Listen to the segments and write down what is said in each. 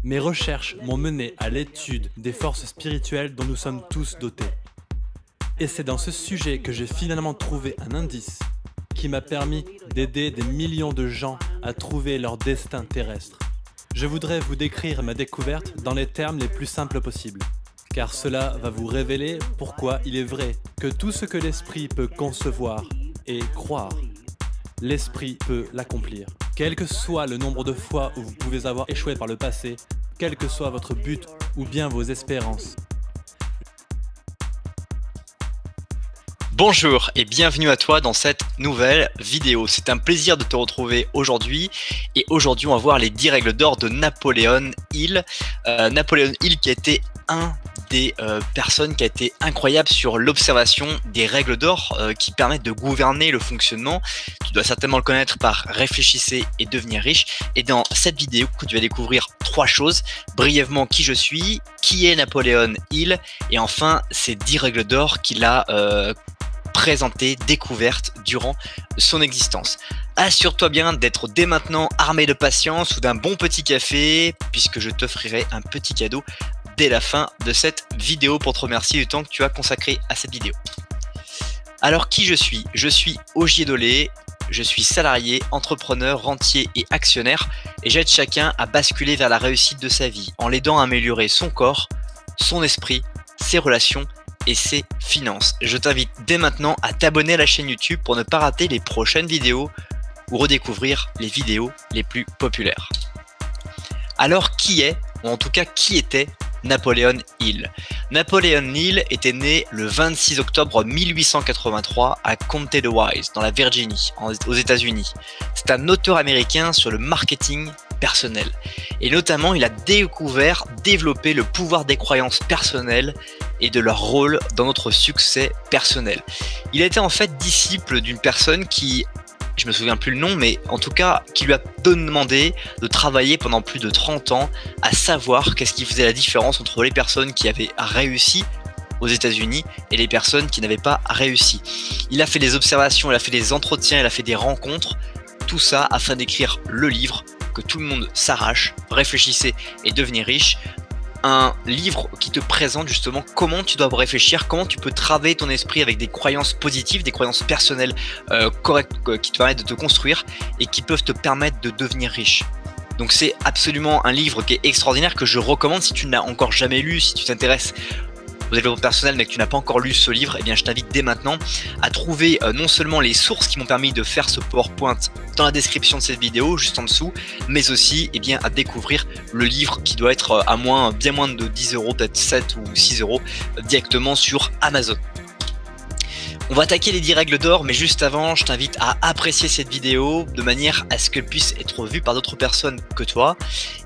Mes recherches m'ont mené à l'étude des forces spirituelles dont nous sommes tous dotés. Et c'est dans ce sujet que j'ai finalement trouvé un indice qui m'a permis d'aider des millions de gens à trouver leur destin terrestre. Je voudrais vous décrire ma découverte dans les termes les plus simples possibles, car cela va vous révéler pourquoi il est vrai que tout ce que l'esprit peut concevoir et croire, l'esprit peut l'accomplir. Quel que soit le nombre de fois où vous pouvez avoir échoué par le passé, quel que soit votre but ou bien vos espérances. Bonjour et bienvenue à toi dans cette nouvelle vidéo. C'est un plaisir de te retrouver aujourd'hui. Et aujourd'hui, on va voir les 10 règles d'or de Napoleon Hill. Napoleon Hill qui a été un des personnes qui a été incroyable sur l'observation des règles d'or qui permettent de gouverner le fonctionnement. Tu dois certainement le connaître par Réfléchissez et devenir riche. Et dans cette vidéo, tu vas découvrir 3 choses. Brièvement, qui je suis, qui est Napoleon Hill et enfin ces 10 règles d'or qu'il a présentées, découvertes durant son existence. Assure-toi bien d'être dès maintenant armé de patience ou d'un bon petit café puisque je t'offrirai un petit cadeau dès la fin de cette vidéo pour te remercier du temps que tu as consacré à cette vidéo. Alors qui je suis? Je suis Ogier Dolé, je suis salarié, entrepreneur, rentier et actionnaire et j'aide chacun à basculer vers la réussite de sa vie en l'aidant à améliorer son corps, son esprit, ses relations et ses finances. Je t'invite dès maintenant à t'abonner à la chaîne YouTube pour ne pas rater les prochaines vidéos ou redécouvrir les vidéos les plus populaires. Alors qui est, ou en tout cas qui était Napoleon Hill? Napoleon Hill était né le 26 octobre 1883 à Comté de Wise, dans la Virginie, aux États-Unis. C'est un auteur américain sur le marketing personnel. Et notamment, il a développé le pouvoir des croyances personnelles et de leur rôle dans notre succès personnel. Il a été en fait disciple d'une personne qui, je me souviens plus le nom, mais en tout cas, qui lui a demandé de travailler pendant plus de 30 ans à savoir qu'est-ce qui faisait la différence entre les personnes qui avaient réussi aux États-Unis et les personnes qui n'avaient pas réussi. Il a fait des observations, il a fait des entretiens, il a fait des rencontres, tout ça afin d'écrire le livre que tout le monde s'arrache, Réfléchissez et devenir riche. Un livre qui te présente justement comment tu dois réfléchir, comment tu peux travailler ton esprit avec des croyances positives, des croyances personnelles correctes qui te permettent de te construire et qui peuvent te permettre de devenir riche. Donc c'est absolument un livre qui est extraordinaire que je recommande si tu ne l'as encore jamais lu, si tu t'intéresses au développement personnel mais que tu n'as pas encore lu ce livre, eh bien je t'invite dès maintenant à trouver non seulement les sources qui m'ont permis de faire ce PowerPoint dans la description de cette vidéo, juste en dessous, mais aussi eh bien, à découvrir le livre qui doit être à bien moins de 10 euros, peut-être 7 ou 6 euros directement sur Amazon. On va attaquer les 10 règles d'or, mais juste avant, je t'invite à apprécier cette vidéo de manière à ce qu'elle puisse être vue par d'autres personnes que toi.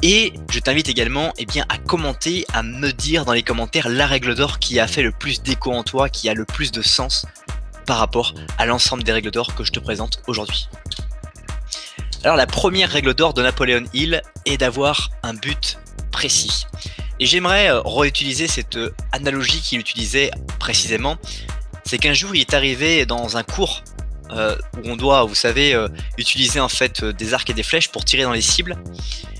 Et je t'invite également eh bien, à commenter, à me dire dans les commentaires la règle d'or qui a fait le plus d'écho en toi, qui a le plus de sens par rapport à l'ensemble des règles d'or que je te présente aujourd'hui. Alors la première règle d'or de Napoleon Hill est d'avoir un but précis. Et j'aimerais réutiliser cette analogie qu'il utilisait précisément. C'est qu'un jour il est arrivé dans un cours où on doit, vous savez, utiliser en fait des arcs et des flèches pour tirer dans les cibles.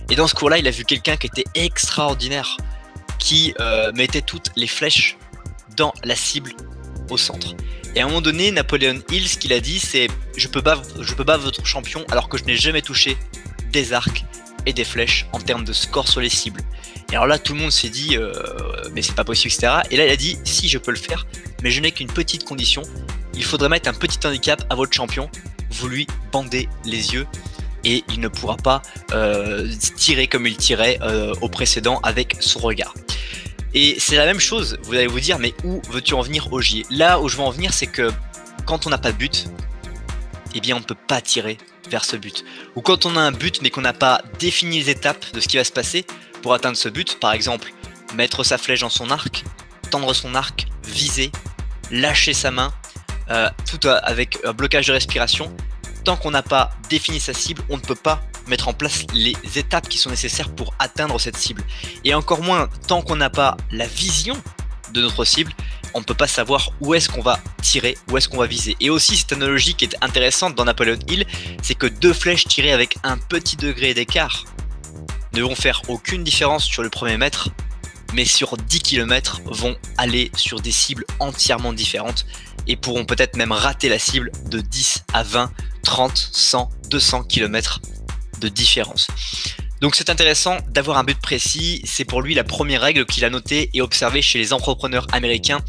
Et dans ce cours-là, il a vu quelqu'un qui était extraordinaire, qui mettait toutes les flèches dans la cible au centre. Et à un moment donné, Napoleon Hill, ce qu'il a dit, c'est je peux battre votre champion alors que je n'ai jamais touché des arcs et des flèches en termes de score sur les cibles. Et alors là, tout le monde s'est dit mais c'est pas possible, etc. Et là, il a dit si, je peux le faire, mais je n'ai qu'une petite condition. Il faudrait mettre un petit handicap à votre champion. Vous lui bandez les yeux et il ne pourra pas tirer comme il tirait au précédent avec son regard. Et c'est la même chose, vous allez vous dire, mais où veux-tu en venir, Ogier? Là où je veux en venir, c'est que quand on n'a pas de but, eh bien on ne peut pas tirer vers ce but. Ou quand on a un but mais qu'on n'a pas défini les étapes de ce qui va se passer pour atteindre ce but, par exemple, mettre sa flèche dans son arc, tendre son arc, viser, lâcher sa main, tout avec un blocage de respiration. Tant qu'on n'a pas défini sa cible, on ne peut pas mettre en place les étapes qui sont nécessaires pour atteindre cette cible. Et encore moins, tant qu'on n'a pas la vision de notre cible, on ne peut pas savoir où est-ce qu'on va tirer, où est-ce qu'on va viser. Et aussi, cette analogie qui est intéressante dans Napoleon Hill, c'est que deux flèches tirées avec un petit degré d'écart ne vont faire aucune différence sur le premier mètre, mais sur 10 km vont aller sur des cibles entièrement différentes et pourront peut-être même rater la cible de 10 à 20, 30, 100, 200 km de différence. Donc c'est intéressant d'avoir un but précis, c'est pour lui la première règle qu'il a notée et observée chez les entrepreneurs américains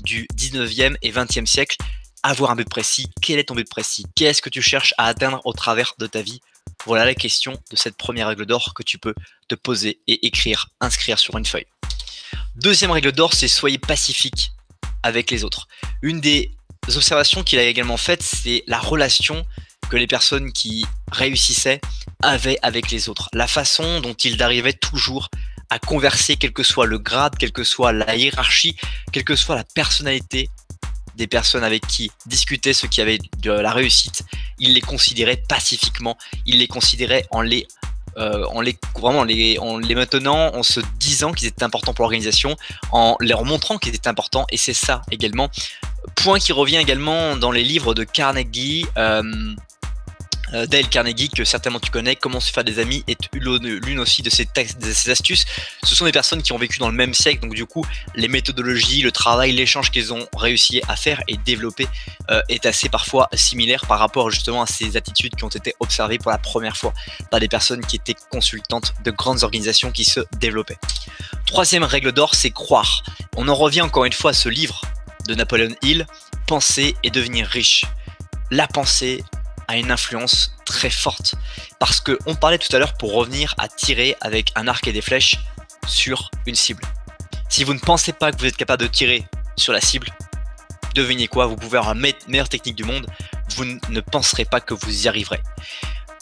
du 19e et 20e siècle. Avoir un but précis, quel est ton but précis? Qu'est-ce que tu cherches à atteindre au travers de ta vie? Voilà la question de cette première règle d'or que tu peux te poser et écrire, inscrire sur une feuille. Deuxième règle d'or, c'est soyez pacifique avec les autres. Une des observations qu'il a également faites, c'est la relation que les personnes qui réussissaient avaient avec les autres. La façon dont ils arrivaient toujours à converser, quel que soit le grade, quelle que soit la hiérarchie, quelle que soit la personnalité des personnes avec qui discutaient, ceux qui avaient de la réussite, ils les considéraient pacifiquement, ils les considéraient en les maintenant, en se disant qu'ils étaient importants pour l'organisation, en leur montrant qu'ils étaient importants, et c'est ça également. Point qui revient également dans les livres de Carnegie, Dale Carnegie, que certainement tu connais, Comment se faire des amis, est l'une aussi de ces astuces. Ce sont des personnes qui ont vécu dans le même siècle, donc du coup les méthodologies, le travail, l'échange qu'ils ont réussi à faire et développer est assez parfois similaire par rapport justement à ces attitudes qui ont été observées pour la première fois par des personnes qui étaient consultantes de grandes organisations qui se développaient. Troisième règle d'or, c'est croire. On en revient encore une fois à ce livre de Napoleon Hill, Penser et devenir riche. La pensée a une influence très forte parce que on parlait tout à l'heure pour revenir à tirer avec un arc et des flèches sur une cible. Si vous ne pensez pas que vous êtes capable de tirer sur la cible, devinez quoi, vous pouvez avoir la meilleure technique du monde, vous ne penserez pas que vous y arriverez.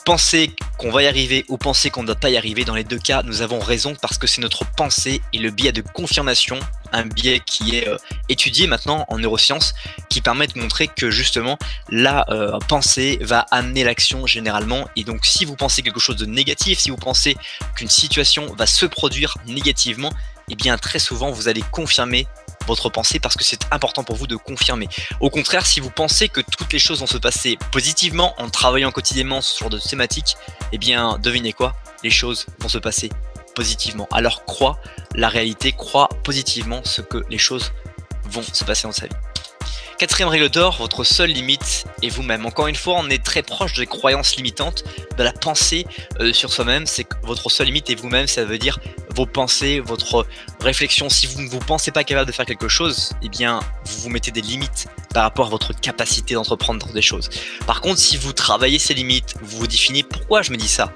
Penser qu'on va y arriver ou penser qu'on ne doit pas y arriver, dans les deux cas, nous avons raison parce que c'est notre pensée et le biais de confirmation, un biais qui est étudié maintenant en neurosciences, qui permet de montrer que justement la pensée va amener l'action généralement. Et donc si vous pensez quelque chose de négatif, si vous pensez qu'une situation va se produire négativement, eh bien très souvent vous allez confirmer votre pensée parce que c'est important pour vous de confirmer. Au contraire, si vous pensez que toutes les choses vont se passer positivement en travaillant quotidiennement sur ce genre de thématique, eh bien devinez quoi, les choses vont se passer positivement. Alors crois la réalité, crois positivement ce que les choses vont se passer dans sa vie. Quatrième règle d'or, votre seule limite est vous-même. Encore une fois, on est très proche des croyances limitantes, de la pensée sur soi-même. C'est que votre seule limite est vous-même, ça veut dire vos pensées, votre réflexion. Si vous ne vous pensez pas capable de faire quelque chose, eh bien, vous vous mettez des limites par rapport à votre capacité d'entreprendre des choses. Par contre, si vous travaillez ces limites, vous vous définissez pourquoi je me dis ça,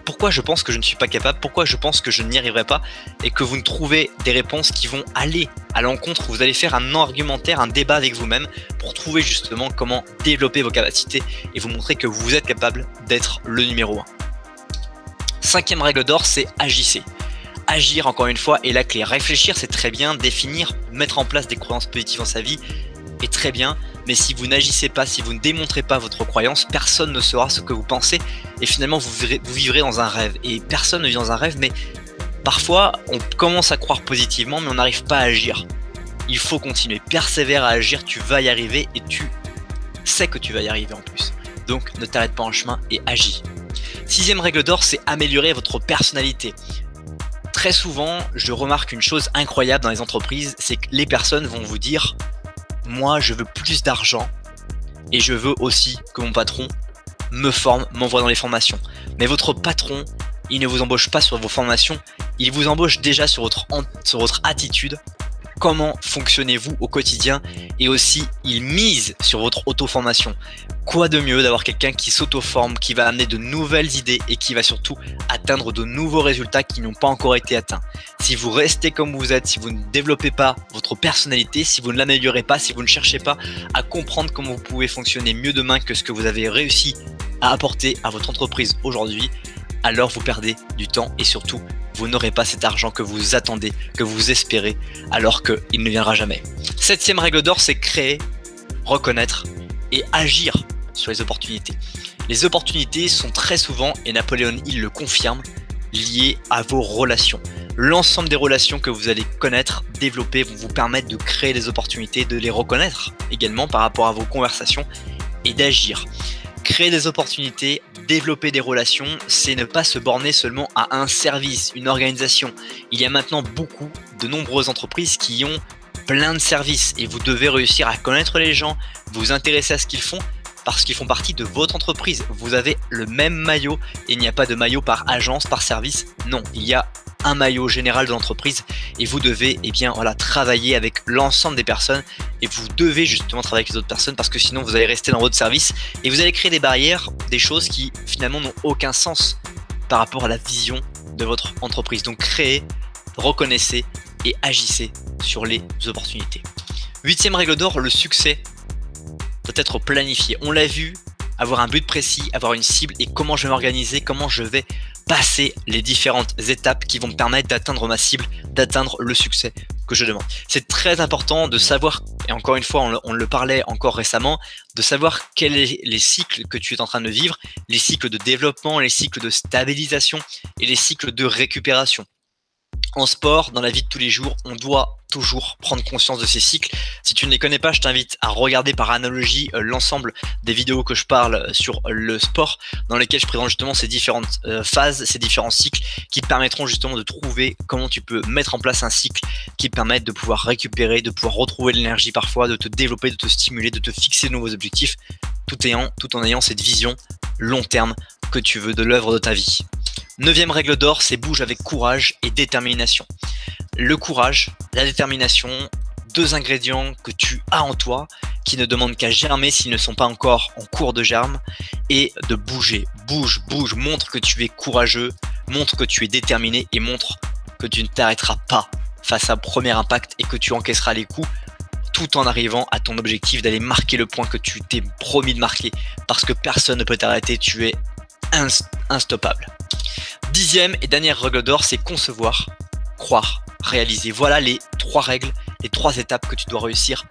pourquoi je pense que je ne suis pas capable, pourquoi je pense que je n'y arriverai pas, et que vous ne trouvez des réponses qui vont aller à l'encontre, vous allez faire un argumentaire, un débat avec vous-même pour trouver justement comment développer vos capacités et vous montrer que vous êtes capable d'être le numéro 1. Cinquième règle d'or, c'est agissez. Agir, encore une fois, est la clé. Réfléchir, c'est très bien, définir, mettre en place des croyances positives dans sa vie est très bien, mais si vous n'agissez pas, si vous ne démontrez pas votre croyance, personne ne saura ce que vous pensez et finalement vous vivrez dans un rêve. Et personne ne vit dans un rêve, mais parfois on commence à croire positivement mais on n'arrive pas à agir. Il faut continuer, persévère à agir, tu vas y arriver et tu sais que tu vas y arriver en plus. Donc ne t'arrête pas en chemin et agis. Sixième règle d'or, c'est améliorer votre personnalité. Très souvent, je remarque une chose incroyable dans les entreprises, c'est que les personnes vont vous dire moi, je veux plus d'argent et je veux aussi que mon patron me forme, m'envoie dans les formations. Mais votre patron, il ne vous embauche pas sur vos formations, il vous embauche déjà sur votre attitude. Comment fonctionnez-vous au quotidien et aussi il mise sur votre auto-formation. Quoi de mieux d'avoir quelqu'un qui s'auto-forme, qui va amener de nouvelles idées et qui va surtout atteindre de nouveaux résultats qui n'ont pas encore été atteints. Si vous restez comme vous êtes, si vous ne développez pas votre personnalité, si vous ne l'améliorez pas, si vous ne cherchez pas à comprendre comment vous pouvez fonctionner mieux demain que ce que vous avez réussi à apporter à votre entreprise aujourd'hui, alors vous perdez du temps et surtout vous n'aurez pas cet argent que vous attendez, que vous espérez, alors qu'il ne viendra jamais. Septième règle d'or, c'est créer, reconnaître et agir sur les opportunités. Les opportunités sont très souvent, et Napoleon Hill le confirme, liées à vos relations. L'ensemble des relations que vous allez connaître, développer, vont vous permettre de créer des opportunités, de les reconnaître également par rapport à vos conversations et d'agir. Créer des opportunités, développer des relations, c'est ne pas se borner seulement à un service, une organisation. Il y a maintenant de nombreuses entreprises qui ont plein de services et vous devez réussir à connaître les gens, vous intéresser à ce qu'ils font parce qu'ils font partie de votre entreprise. Vous avez le même maillot et il n'y a pas de maillot par agence, par service. Non, il y a un maillot général de l'entreprise et vous devez travailler avec l'ensemble des personnes et vous devez justement travailler avec les autres personnes parce que sinon vous allez rester dans votre service et vous allez créer des barrières, des choses qui finalement n'ont aucun sens par rapport à la vision de votre entreprise. Donc créez, reconnaissez et agissez sur les opportunités. 8e règle d'or, le succès doit être planifié. On l'a vu, avoir un but précis, avoir une cible et comment je vais m'organiser, comment je vais passer les différentes étapes qui vont me permettre d'atteindre ma cible, d'atteindre le succès que je demande. C'est très important de savoir, et encore une fois on le parlait encore récemment, de savoir quels sont les cycles que tu es en train de vivre, les cycles de développement, les cycles de stabilisation et les cycles de récupération. En sport, dans la vie de tous les jours, on doit toujours prendre conscience de ces cycles. Si tu ne les connais pas, je t'invite à regarder par analogie l'ensemble des vidéos que je parle sur le sport, dans lesquelles je présente justement ces différentes phases, ces différents cycles qui te permettront justement de trouver comment tu peux mettre en place un cycle qui te permette de pouvoir récupérer, de pouvoir retrouver de l'énergie parfois, de te développer, de te stimuler, de te fixer de nouveaux objectifs, tout en ayant cette vision long terme que tu veux de l'œuvre de ta vie. 9e règle d'or, c'est bouge avec courage et détermination. Le courage, la détermination, 2 ingrédients que tu as en toi, qui ne demandent qu'à germer s'ils ne sont pas encore en cours de germe, et de bouger. Bouge, montre que tu es courageux, montre que tu es déterminé et montre que tu ne t'arrêteras pas face à un premier impact et que tu encaisseras les coups tout en arrivant à ton objectif d'aller marquer le point que tu t'es promis de marquer parce que personne ne peut t'arrêter, tu es instoppable. 10e et dernière règle d'or, c'est concevoir, croire, réaliser. Voilà les 3 règles, les 3 étapes que tu dois réussir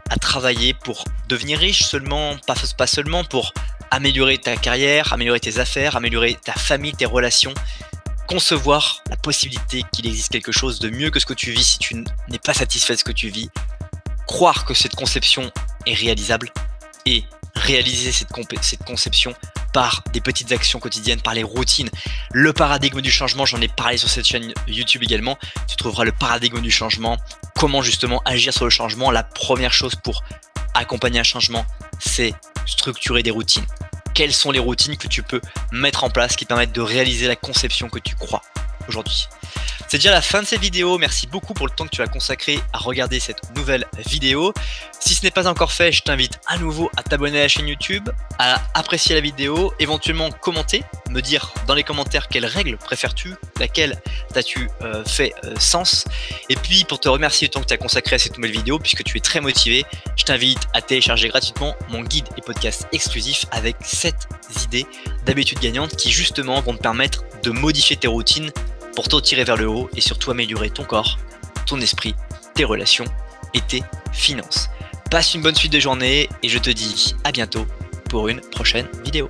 à travailler pour devenir riche seulement, pas seulement pour améliorer ta carrière, améliorer tes affaires, améliorer ta famille, tes relations. Concevoir la possibilité qu'il existe quelque chose de mieux que ce que tu vis si tu n'es pas satisfait de ce que tu vis. Croire que cette conception est réalisable et réaliser cette conception par des petites actions quotidiennes, par les routines. Le paradigme du changement, j'en ai parlé sur cette chaîne YouTube également. Tu trouveras le paradigme du changement, comment justement agir sur le changement. La première chose pour accompagner un changement, c'est structurer des routines. Quelles sont les routines que tu peux mettre en place qui permettent de réaliser la conception que tu crois aujourd'hui? C'est déjà la fin de cette vidéo. Merci beaucoup pour le temps que tu as consacré à regarder cette nouvelle vidéo. Si ce n'est pas encore fait, je t'invite à nouveau à t'abonner à la chaîne YouTube, à apprécier la vidéo, éventuellement commenter, me dire dans les commentaires quelle règle préfères-tu, laquelle t'as-tu fait sens. Et puis pour te remercier du temps que tu as consacré à cette nouvelle vidéo, puisque tu es très motivé, je t'invite à télécharger gratuitement mon guide et podcast exclusif avec 7 idées d'habitudes gagnantes qui justement vont te permettre de modifier tes routines pour te tirer vers le haut et surtout améliorer ton corps, ton esprit, tes relations et tes finances. Passe une bonne suite de journée et je te dis à bientôt pour une prochaine vidéo.